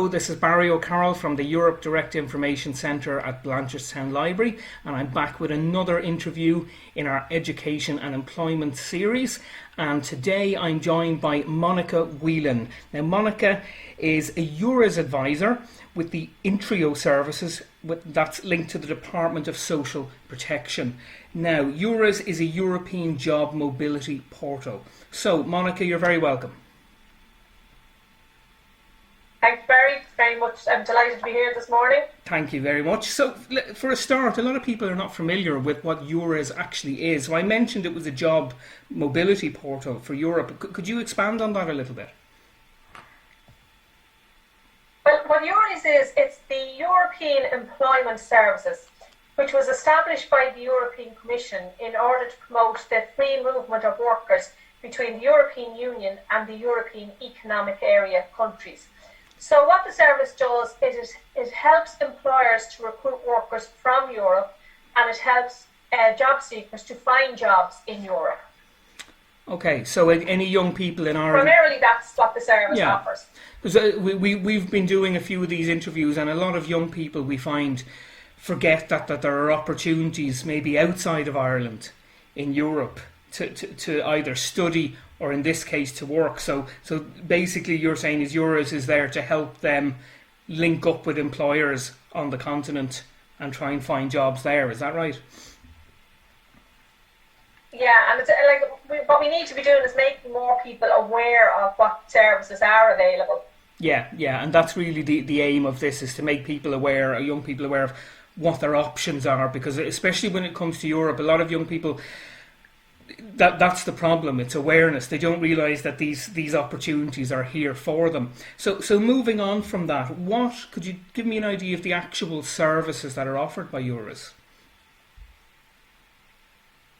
Hello, this is Barry O'Carroll from the Europe Direct Information Centre at Blanchardstown Library, and I'm back with another interview in our Education and Employment series. And today I'm joined by Monica Whelan. Now, Monica is a EURES advisor with the Intrio services that's linked to the Department of Social Protection. Now, EURES is a European job mobility portal. So, Monica, you're very welcome. Thanks, Barry, very much. I'm delighted to be here this morning. Thank you very much. So, for a start, a lot of people are not familiar with what EURES actually is. So I mentioned it was a job mobility portal for Europe. Could you expand on that a little bit? Well, what EURES is, it's the European Employment Services, which was established by the European Commission in order to promote the free movement of workers between the European Union and the European Economic Area countries. So what the service does is it helps employers to recruit workers from Europe, and it helps job seekers to find jobs in Europe. Okay, so any young people in Ireland... Primarily that's what the service offers. Because we've been doing a few of these interviews, and a lot of young people we find forget that there are opportunities maybe outside of Ireland in Europe to either study or in this case to work. So basically you're saying is EURES is there to help them link up with employers on the continent and try and find jobs there. Is that right? Yeah, and it's what we need to be doing is making more people aware of what services are available. Yeah, and that's really the aim of this, is to make people aware, young people aware of what their options are, because especially when it comes to Europe, a lot of young people, that's the problem. It's awareness. They don't realise that these opportunities are here for them. So moving on from that, could you give me an idea of the actual services that are offered by EURES?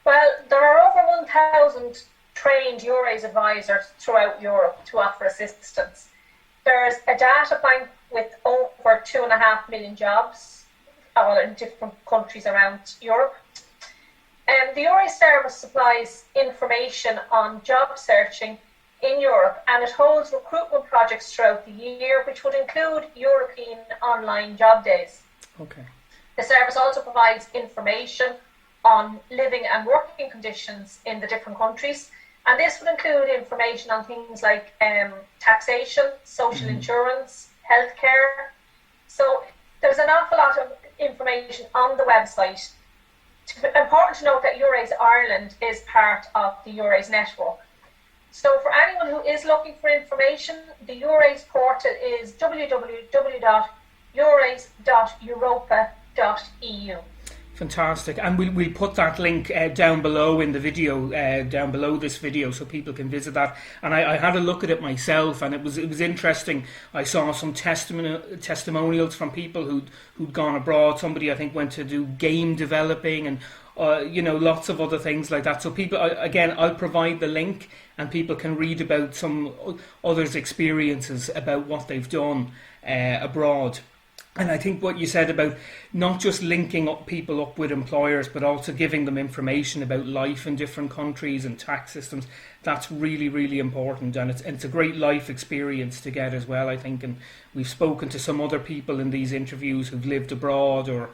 Well, there are over 1,000 trained EURES advisors throughout Europe to offer assistance. There's a data bank with over 2.5 million jobs in different countries around Europe. The EURES service supplies information on job searching in Europe, and it holds recruitment projects throughout the year, which would include European online job days. Okay. The service also provides information on living and working conditions in the different countries, and this would include information on things like taxation, social insurance, healthcare. So there's an awful lot of information on the website. Important to note that EURES Ireland is part of the EURES network. So for anyone who is looking for information, the EURES portal is www.eures.europa.eu. Fantastic, and we'll put that link down below in the video, down below this video, so people can visit that. And I had a look at it myself, and it was interesting. I saw some testimonials from people who'd gone abroad. Somebody I think went to do game developing, and lots of other things like that. So people, again, I'll provide the link, and people can read about some others' experiences about what they've done abroad. And I think what you said about not just linking people up with employers, but also giving them information about life in different countries and tax systems, that's really, really important. And it's a great life experience to get as well, I think. And we've spoken to some other people in these interviews who've lived abroad or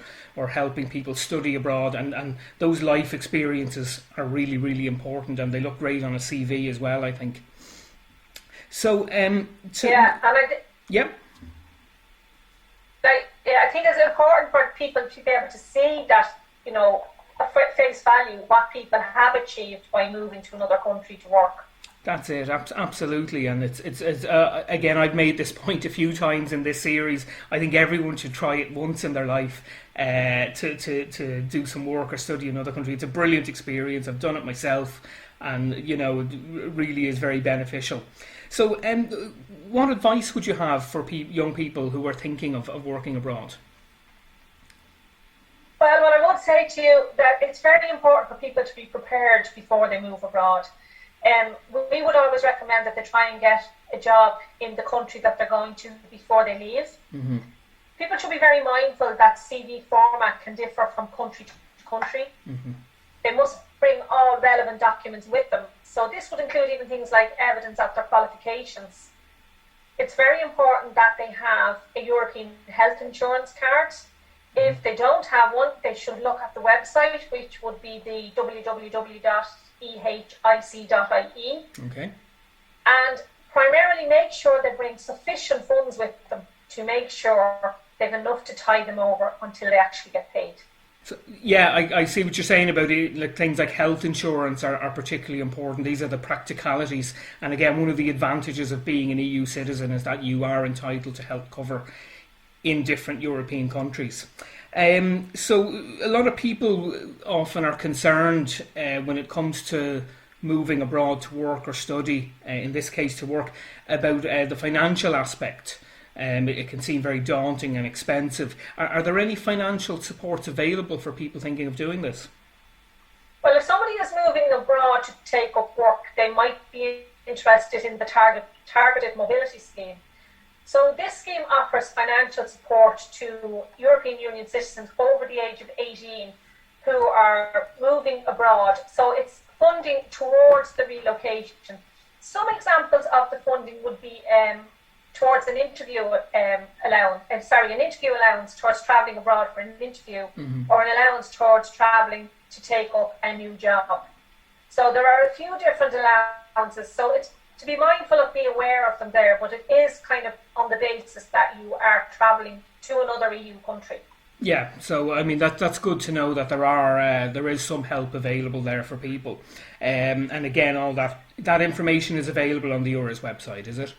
helping people study abroad. And those life experiences are really, really important. And they look great on a CV as well, I think. So, Yep. I think it's important for people to be able to see that, at face value, what people have achieved by moving to another country to work. That's it, absolutely. And it's again, I've made this point a few times in this series. I think everyone should try it once in their life to do some work or study in another country. It's a brilliant experience. I've done it myself, and it really is very beneficial. So, what advice would you have for young people who are thinking of working abroad? Well, what I would say to you that it's very important for people to be prepared before they move abroad. We would always recommend that they try and get a job in the country that they're going to before they leave. Mm-hmm. People should be very mindful that CV format can differ from country to country. Mm-hmm. They must bring all relevant documents with them. So this would include even things like evidence of their qualifications. it's very important that they have a European health insurance card. If they don't have one, they should look at the website, which would be the www.ehic.ie. Okay. And primarily make sure they bring sufficient funds with them to make sure they've enough to tide them over until they actually get paid. So, yeah, I see what you're saying about it. Like things like health insurance are particularly important. These are the practicalities. And again, one of the advantages of being an EU citizen is that you are entitled to health cover in different European countries. So a lot of people often are concerned when it comes to moving abroad to work or study, in this case to work, about the financial aspect. It can seem very daunting and expensive. Are there any financial supports available for people thinking of doing this? Well, if somebody is moving abroad to take up work, they might be interested in the targeted mobility scheme. So this scheme offers financial support to European Union citizens over the age of 18 who are moving abroad. So it's funding towards the relocation. Some examples of the funding would be towards an interview allowance towards travelling abroad for an interview, or an allowance towards travelling to take up a new job. So there are a few different allowances. So it's to be mindful of, be aware of them there, but it is kind of on the basis that you are travelling to another EU country. Yeah, so I mean that's good to know that there is some help available there for people, and again, all that information is available on the EURES website, is it?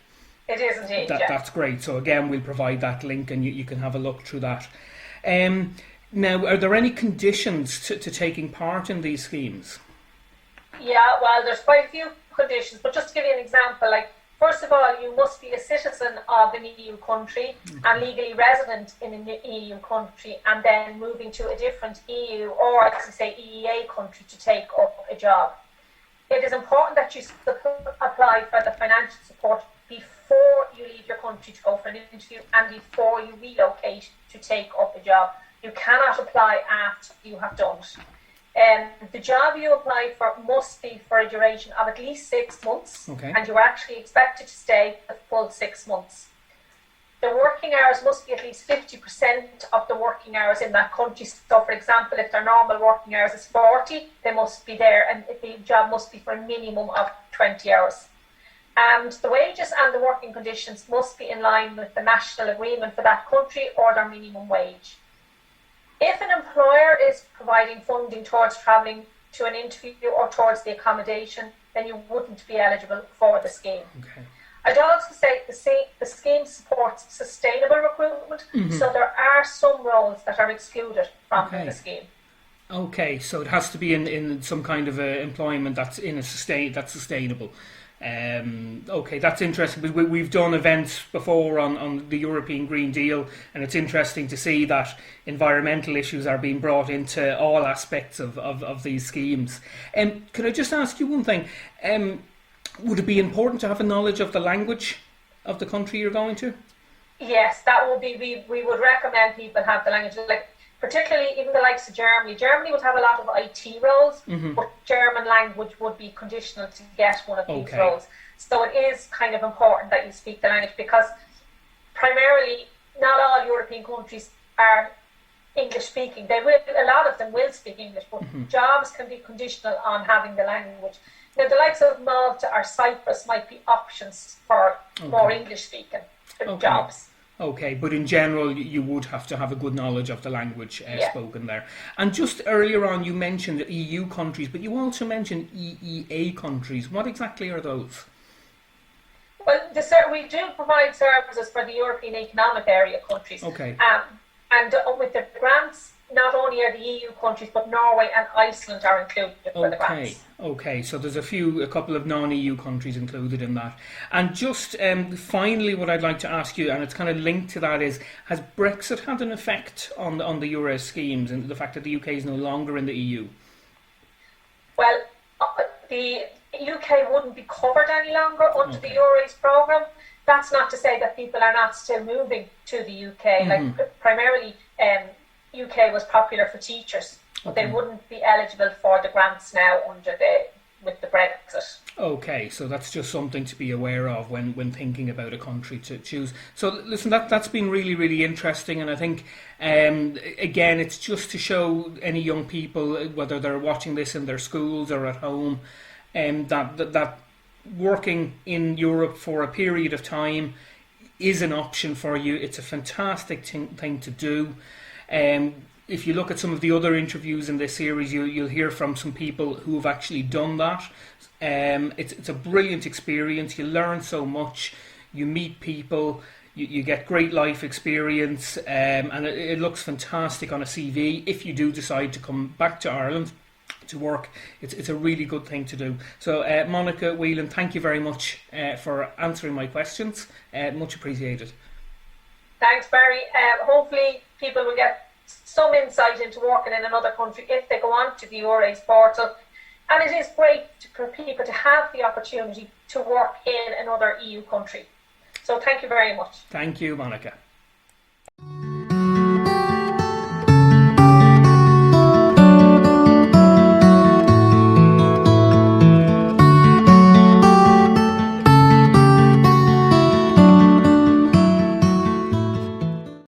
It is indeed. That's great. So again, we'll provide that link, and you can have a look through that. Now, are there any conditions to taking part in these schemes? Yeah, well, there's quite a few conditions, but just to give you an example, like, first of all, you must be a citizen of an EU country and legally resident in an EU country, and then moving to a different EU or, as we say, EEA country to take up a job. It is important that you apply for the financial support before you leave your country to go for an interview and before you relocate to take up a job. You cannot apply after you have done it. The job you apply for must be for a duration of at least 6 months, and you're actually expected to stay a full 6 months. The working hours must be at least 50% of the working hours in that country. So, for example, if their normal working hours is 40, they must be there, and the job must be for a minimum of 20 hours. And the wages and the working conditions must be in line with the national agreement for that country or their minimum wage. If an employer is providing funding towards travelling to an interview or towards the accommodation, then you wouldn't be eligible for the scheme. Okay. I'd also say the scheme supports sustainable recruitment, so there are some roles that are excluded from the scheme. Okay, so it has to be in some kind of employment that's that's sustainable. Okay, that's interesting, because we've done events before on the European Green Deal, and it's interesting to see that environmental issues are being brought into all aspects of these schemes. Could I just ask you one thing? Would it be important to have a knowledge of the language of the country you're going to? Yes, that would be, we would recommend people have the language, like particularly even the likes of Germany. Germany would have a lot of IT roles, but German language would be conditional to get one of these roles. So it is kind of important that you speak the language, because primarily not all European countries are English speaking. A lot of them will speak English, but jobs can be conditional on having the language. Now, the likes of Malta or Cyprus might be options for more English speaking jobs. Okay, but in general, you would have to have a good knowledge of the language spoken there. And just earlier on, you mentioned EU countries, but you also mentioned EEA countries. What exactly are those? Well, we do provide services for the European Economic Area countries. Okay. And with the grants, not only are the EU countries, but Norway and Iceland are included for the grants. Okay, so there's a couple of non-EU countries included in that. And just finally, what I'd like to ask you, and it's kind of linked to that, is has Brexit had an effect on the EURES schemes and the fact that the UK is no longer in the EU? Well, the UK wouldn't be covered any longer under the EURES programme. That's not to say that people are not still moving to the UK. Like primarily, UK was popular for teachers, but they wouldn't be eligible for the grants now with the Brexit. Okay, so that's just something to be aware of when thinking about a country to choose. So listen, that's been really, really interesting, and I think again, it's just to show any young people, whether they're watching this in their schools or at home, that working in Europe for a period of time is an option for you. It's a fantastic thing to do. If you look at some of the other interviews in this series, you'll hear from some people who have actually done that. It's a brilliant experience. You learn so much. You meet people. You get great life experience, and it looks fantastic on a CV. If you do decide to come back to Ireland to work, it's a really good thing to do. So, Monica Whelan, thank you very much for answering my questions. Much appreciated. Thanks, Barry. Hopefully, people will get some insight into working in another country if they go on to the EURES portal. And it is great for people to have the opportunity to work in another EU country. So thank you very much. Thank you, Monica.